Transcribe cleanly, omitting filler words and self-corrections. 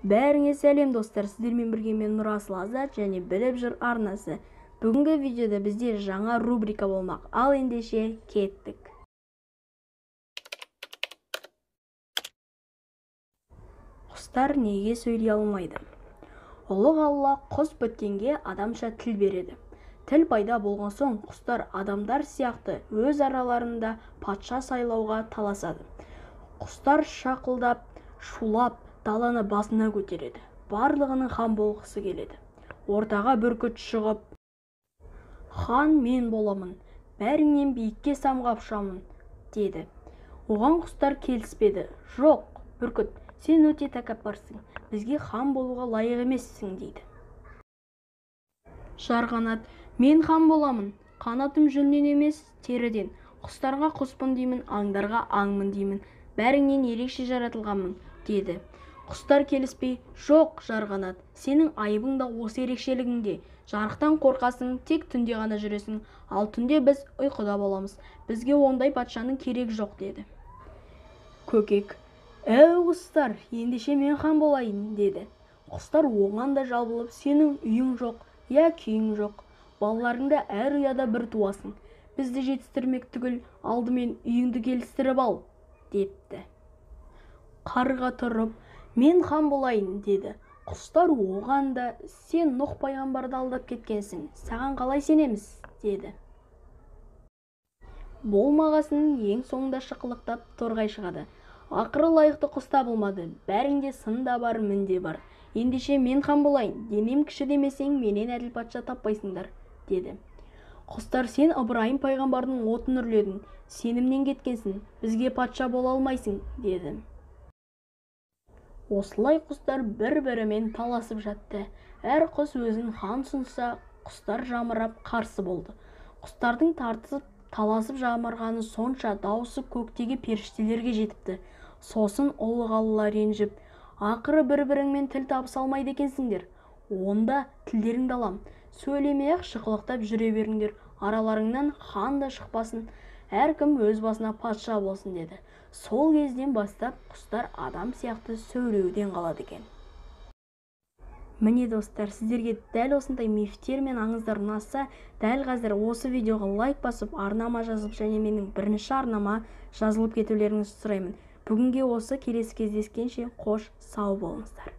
Бәріңе сәлем достар, сіздермен бірге мен Нұрасыл Азат және Біліп Жыр арнасы. Бүгінгі видеода бізде жаңа рубрика болмақ. Ал ендеше кеттік. Құстар неге сөйлей алмайды? Ұлық Алла құс біткенге адамша тіл береді. Тіл пайда болған соң құстар адамдар сияқты өз араларында патша сайлауға таласады. Құстар шақылдап, шулап, даланы басына көтереді. Барлығының хан болғысы келеді. Ортаға бүркіт шығып, хан мен боламын, бәріңнен биікке самғап ұшамын, деді. Оған құстар келіспеді. Жоқ, бүркіт, сен өте тәкаппарсың, бізге хан болуға лайық емессің, дейді. Жарғанат, мен хан боламын, қанатым жүннен емес, теріден. Құстарға құспын деймін, аңдарға аңмын деймін, бәріңнен ерекше жаратылғанмын, деді. Құстар келіспей, жоқ, Жарғанат, сенің айыбың да осы ерекшелігіңде. Жарықтан қорқасың, тек түнде ғана жүресің, ал түнде біз ұйқыда боламыз. Бізге ондай патшаның керек жоқ, деді. Көкек, әу құстар, ендеше мен хан болайын, деді. Құстар оған да жабылып, сенің үйің жоқ, я күйің жоқ. Балаларыңда әр ұяда бір туасың. Бізді жетістірмек түгіл, алдымен үйіңді келістіріп ал, депті. Қарға тұрып, мен хан болайын, деді. Құстар оған да, сен Нұх пайғамбарды алдап кеткенсің, саған қалай сенеміз, деді. Болмағасын ең соңында шықылықтап торғай шығады. Ақыры лайықты құс табылмады, бәріңде сын да бар, мін де бар. Ендеше мен хан болайын, денем кіші демесең, менен әділ патша таппайсыңдар, деді. Құстар, сен Ыбырайым пайғамбардың отын үрледің, сенімнен кеткенсің, бізге патша бола алмайсың, деді. Осылай құстар бір-бірімен таласып жатты. Әр құс өзін хан сұнса, құстар жамырап қарсы болды. Құстардың тартысып, таласып жамырғаны сонша дауысы көктегі періштелерге жетіпті. Сосын ұлық Алла ренжіп, ақыры бір-біріңмен тіл табыса алмайды екенсіңдер. Онда тілдеріңді алам, сөйлемей-ақ шықылықтап жүре беріңдер. Араларыңнан хан да шықпасын, әркім өз басына патша болсын, деді. Сол кезден бастап құстар адам сияқты сөйлеуден қалады екен. Міне достар, сіздерге дәл осындай мифтер мен аңыздар ұнаса, дәл қазір осы видеоға лайк басып, арнама жазып және менің бірінші арнама жазылып кетулеріңізді сұраймын. Бүгінге осы, келесі кездескенше қош, сау болыңыздар.